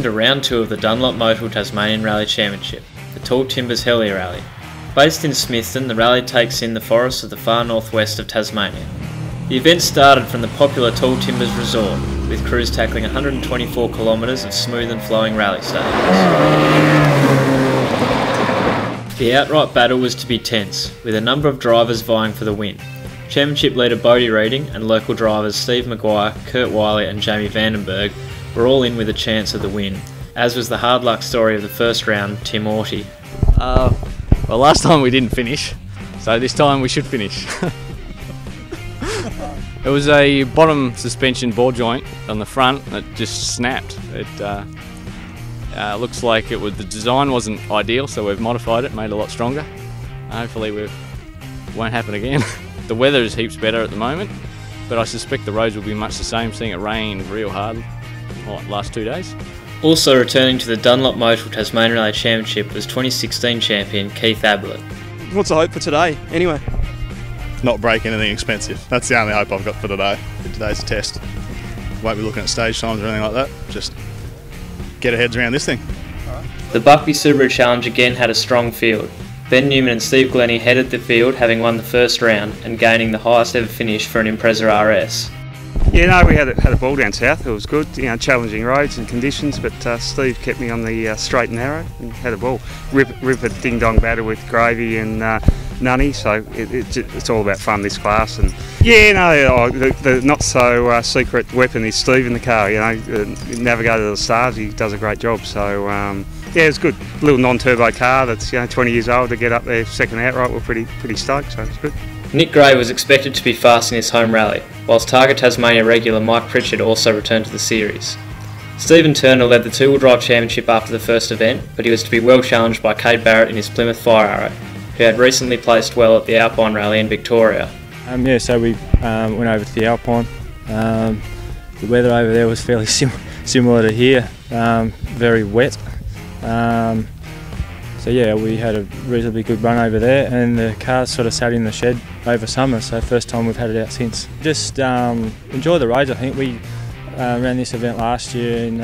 Welcome to round 2 of the Dunlop-Motul Tasmanian Rally Championship, the Tall Timbers Hellyer Rally. Based in Smithton, the rally takes in the forests of the far northwest of Tasmania. The event started from the popular Tall Timbers Resort, with crews tackling 124 kilometres of smooth and flowing rally stages. The outright battle was to be tense, with a number of drivers vying for the win. Championship leader Bodie Reading and local drivers Steve Maguire, Kurt Wiley and Jamie Vandenberg were all in with a chance of the win, as was the hard luck story of the first round, Tim Orty. Well, last time we didn't finish, so this time we should finish. It was a bottom suspension ball joint on the front that just snapped. It looks like the design wasn't ideal, so we've modified it, made it a lot stronger. Hopefully it won't happen again. The weather is heaps better at the moment, but I suspect the roads will be much the same, seeing it rain real hard last 2 days. Also returning to the Dunlop-Motul Tasmanian Rally Championship was 2016 champion Keith Ablett. What's the hope for today, anyway? Not break anything expensive. That's the only hope I've got for today. Today's a test. Won't be looking at stage times or anything like that. Just get our heads around this thing. The Buckby Subaru Challenge again had a strong field. Ben Newman and Steve Glennie headed the field, having won the first round and gaining the highest ever finish for an Impreza RS. Yeah, no, we had a ball down south. It was good, challenging roads and conditions, but Steve kept me on the straight and narrow and had a ball. Rip a ding-dong battle with Gravy and Nunny, so it's all about fun, this class. And yeah, no, the not-so-secret weapon is Steve in the car, Navigator of the Stars, he does a great job, so yeah, it's good. A little non-turbo car that's 20 years old to get up there second outright, we're pretty stoked, so it's good. Nick Gray was expected to be fast in his home rally, whilst Target Tasmania regular Mike Pritchard also returned to the series. Stephen Turner led the two-wheel drive championship after the first event, but he was to be well challenged by Cade Barrett in his Plymouth Fire Arrow, who had recently placed well at the Alpine Rally in Victoria. So we went over to the Alpine. The weather over there was fairly similar to here, very wet. So yeah, we had a reasonably good run over there, and the cars sort of sat in the shed over summer, so first time we've had it out since. Just enjoy the roads. I think we ran this event last year in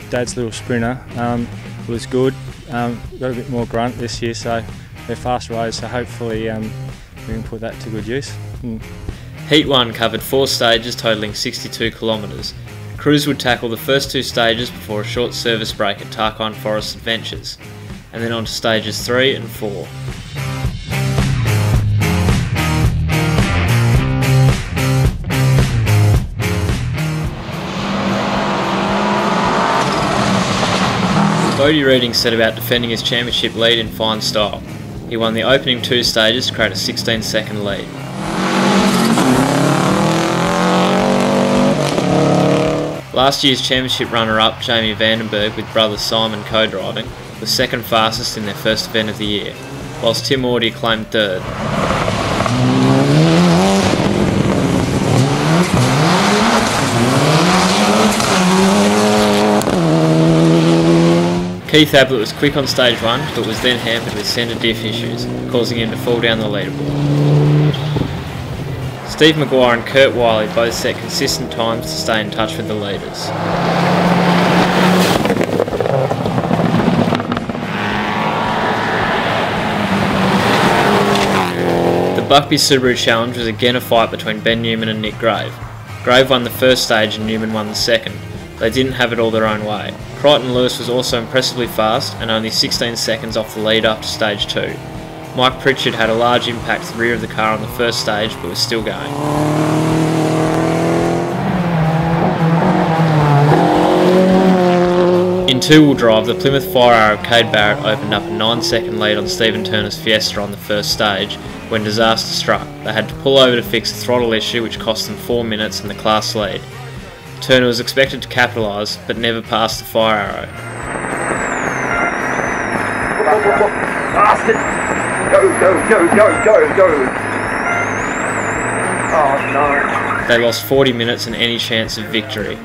Dad's little Sprinter. It was good, got a bit more grunt this year, so they're fast roads, so hopefully we can put that to good use. Heat 1 covered 4 stages totalling 62 kilometres. Crews would tackle the first 2 stages before a short service break at Tarkine Forest Adventures, and then on to stages 3 and 4. Bodie Reading set about defending his championship lead in fine style. He won the opening 2 stages to create a 16-second lead. Last year's championship runner-up Jamie Vandenberg, with brother Simon co-driving, was second fastest in their first event of the year, whilst Tim Orty claimed third. Keith Ablett was quick on stage 1, but was then hampered with centre diff issues, causing him to fall down the leaderboard. Steve Maguire and Kurt Wiley both set consistent times to stay in touch with the leaders. The Buckby Subaru Challenge was again a fight between Ben Newman and Nick Grave. Grave won the first stage and Newman won the second. They didn't have it all their own way. Crichton Lewis was also impressively fast and only 16 seconds off the lead after stage 2. Mike Pritchard had a large impact to the rear of the car on the first stage, but was still going. In two-wheel drive, the Plymouth Fire Arrow of Cade Barrett opened up a 9-second lead on Stephen Turner's Fiesta on the first stage when disaster struck. They had to pull over to fix the throttle issue, which cost them 4 minutes and the class lead. Turner was expected to capitalise, but never passed the Fire Arrow. Bastard! Go! Oh no. They lost 40 minutes and any chance of victory.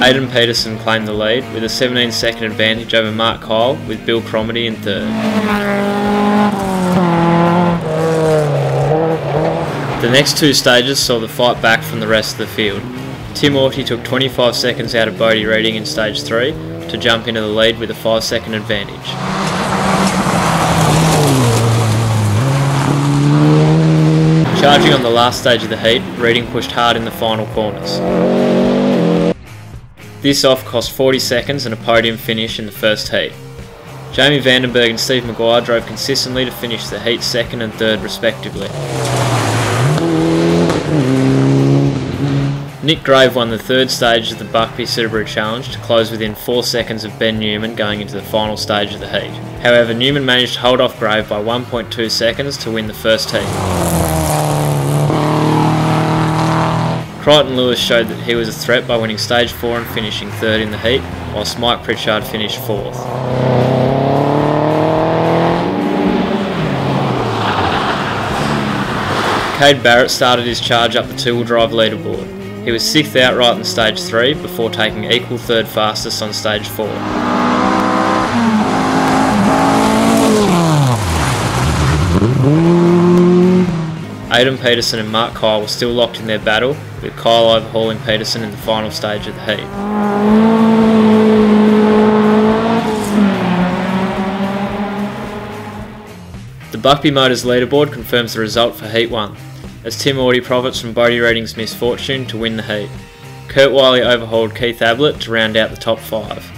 Aidan Peterson claimed the lead with a 17-second advantage over Mark Kyle, with Bill Cromedy in third. The next two stages saw the fight back from the rest of the field. Tim Orty took 25 seconds out of Bodie Reading in stage 3 to jump into the lead with a 5-second advantage. Charging on the last stage of the heat, Reading pushed hard in the final corners. This off cost 40 seconds and a podium finish in the first heat. Jamie Vandenberg and Steve Maguire drove consistently to finish the heat 2nd and 3rd respectively. Nick Grave won the 3rd stage of the Buckby Subaru Challenge to close within 4 seconds of Ben Newman going into the final stage of the heat. However, Newman managed to hold off Grave by 1.2 seconds to win the first heat. Crichton Lewis showed that he was a threat by winning stage 4 and finishing 3rd in the heat, whilst Mike Pritchard finished 4th. Cade Barrett started his charge up the 2-wheel drive leaderboard. He was 6th outright in stage 3 before taking equal 3rd fastest on stage 4. Aidan Peterson and Mark Kyle were still locked in their battle, with Kyle overhauling Peterson in the final stage of the heat. The Buckby Motors leaderboard confirms the result for Heat 1, as Tim Orty profits from Bodie Reading's misfortune to win the heat. Kurt Wiley overhauled Keith Ablett to round out the top 5.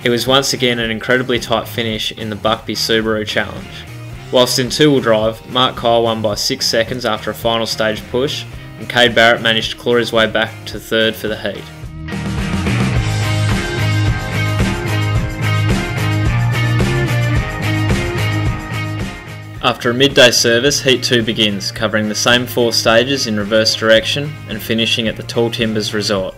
It was once again an incredibly tight finish in the Buckby Subaru Challenge. Whilst in 2-wheel drive, Mark Kyle won by 6 seconds after a final stage push, and Cade Barrett managed to claw his way back to 3rd for the heat. After a midday service, Heat 2 begins, covering the same 4 stages in reverse direction and finishing at the Tall Timbers Resort.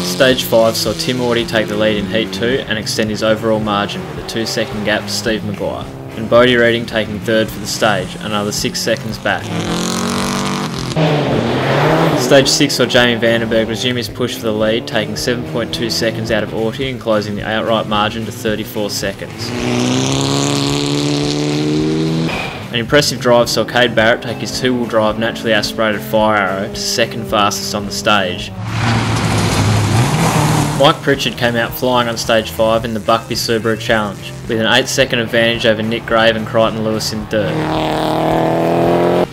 Stage 5 saw Tim Orty take the lead in Heat 2 and extend his overall margin with a 2-second gap to Steve Maguire, and Bodie Reading taking 3rd for the stage, another 6 seconds back. Stage 6 saw Jamie Vandenberg resume his push for the lead, taking 7.2 seconds out of Orty and closing the outright margin to 34 seconds. An impressive drive saw Cade Barrett take his 2-wheel drive naturally aspirated Fire Arrow to 2nd fastest on the stage. Mike Pritchard came out flying on stage 5 in the Buckby Subaru Challenge, with an 8-second advantage over Nick Grave and Crichton Lewis in 3rd.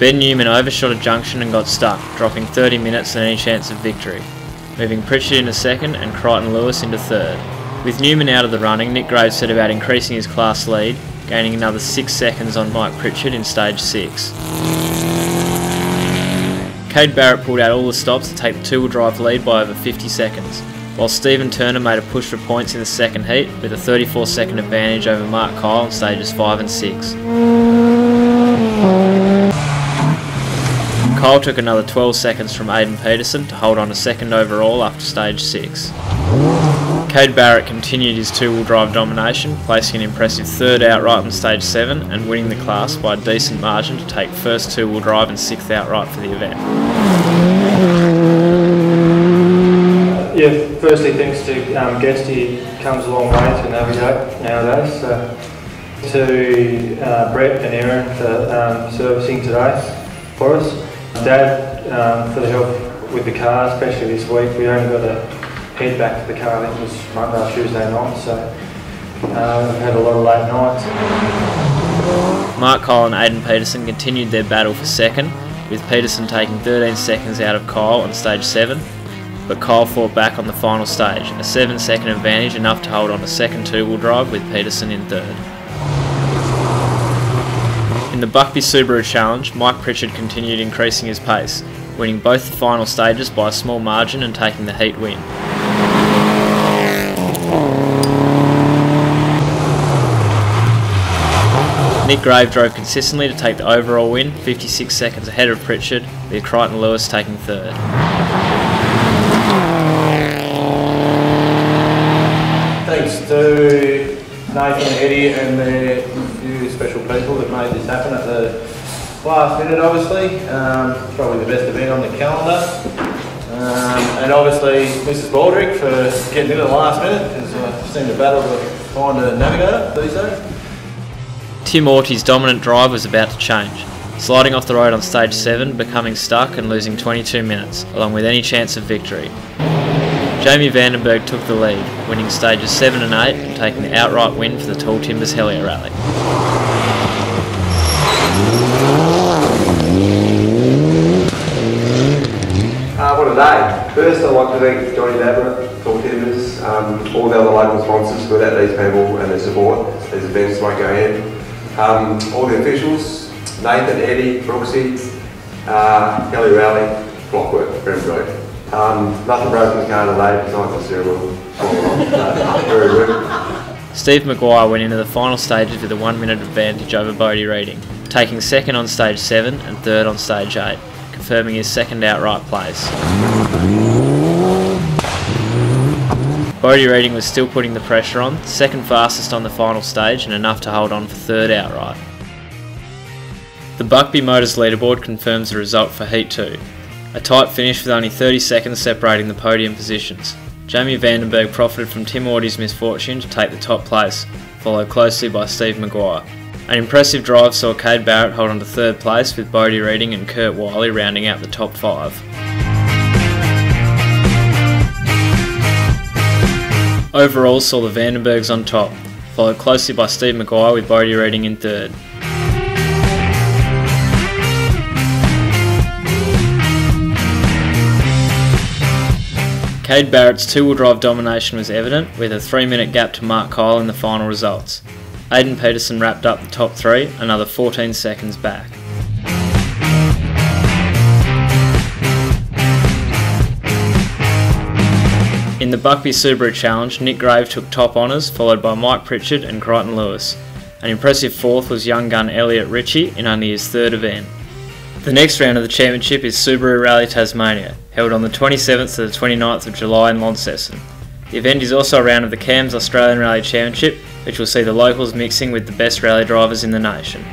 Ben Newman overshot a junction and got stuck, dropping 30 minutes and any chance of victory, moving Pritchard into 2nd and Crichton Lewis into 3rd. With Newman out of the running, Nick Grave set about increasing his class lead, gaining another 6 seconds on Mike Pritchard in stage 6. Cade Barrett pulled out all the stops to take the 2-wheel drive lead by over 50 seconds, while Stephen Turner made a push for points in the 2nd heat with a 34-second advantage over Mark Kyle in stages 5 and 6. Kyle took another 12 seconds from Aidan Peterson to hold on to 2nd overall after stage 6. Cade Barrett continued his 2-wheel drive domination, placing an impressive 3rd outright in stage 7 and winning the class by a decent margin to take 1st 2-wheel drive and 6th outright for the event. Yeah, firstly thanks to Guest, he comes a long way to navigate nowadays. To Brett and Aaron for servicing today for us. Dad for the help with the car, especially this week. We only got to head back to the car, I think it was Monday or Tuesday night, so we've had a lot of late nights. Mark Kyle and Aidan Peterson continued their battle for 2nd, with Peterson taking 13 seconds out of Kyle on stage 7, but Kyle fought back on the final stage, a 7-second advantage enough to hold on a 2nd 2-wheel drive with Peterson in 3rd. In the Buckby Subaru Challenge, Mike Pritchard continued increasing his pace, winning both the final stages by a small margin and taking the heat win. Nick Grave drove consistently to take the overall win, 56 seconds ahead of Pritchard, with Crichton Lewis taking 3rd. Thanks to Nathan, Eddie and the few special people that made this happen at the last minute, obviously. Probably the best event on the calendar. And obviously Mrs. Baldrick for getting in at the last minute, because I seem to battle to find a navigator these days. Tim Orty's dominant drive was about to change, sliding off the road on stage 7, becoming stuck and losing 22 minutes, along with any chance of victory. Jamie Vandenberg took the lead, winning stages 7 and 8 and taking the outright win for the Tall Timbers Hellyer Rally. What a day. First I'd like to thank Johnny Dabra, Tall Timbers, all the other local sponsors. Without these people and their support, these events won't go ahead. All the officials, Nathan, Eddie, Brooksy, Hellyer Rally, Clockwork, Brembrook. Nothing broken in the car today besides the steering wheel. Very good. Steve Maguire went into the final stages with a 1 minute advantage over Bodie Reading, taking second on stage 7 and third on stage 8, confirming his second outright place. Bodie Reading was still putting the pressure on, second fastest on the final stage and enough to hold on for third outright. The Buckby Motors leaderboard confirms the result for Heat 2. A tight finish with only 30 seconds separating the podium positions. Jamie Vandenberg profited from Tim Orty's misfortune to take the top place, followed closely by Steve Maguire. An impressive drive saw Cade Barrett hold on to third place, with Bodie Reading and Kurt Wiley rounding out the top 5. Overall saw the Vandenbergs on top, followed closely by Steve Maguire with Bodie Reading in third. Cade Barrett's two-wheel drive domination was evident, with a 3-minute gap to Mark Kyle in the final results. Aidan Peterson wrapped up the top 3, another 14 seconds back. In the Buckby Subaru Challenge, Nick Grave took top honours, followed by Mike Pritchard and Crichton Lewis. An impressive fourth was young gun Elliot Ritchie in only his third event. The next round of the championship is Subaru Rally Tasmania, held on the 27th to the 29th of July in Launceston. The event is also a round of the CAMS Australian Rally Championship, which will see the locals mixing with the best rally drivers in the nation.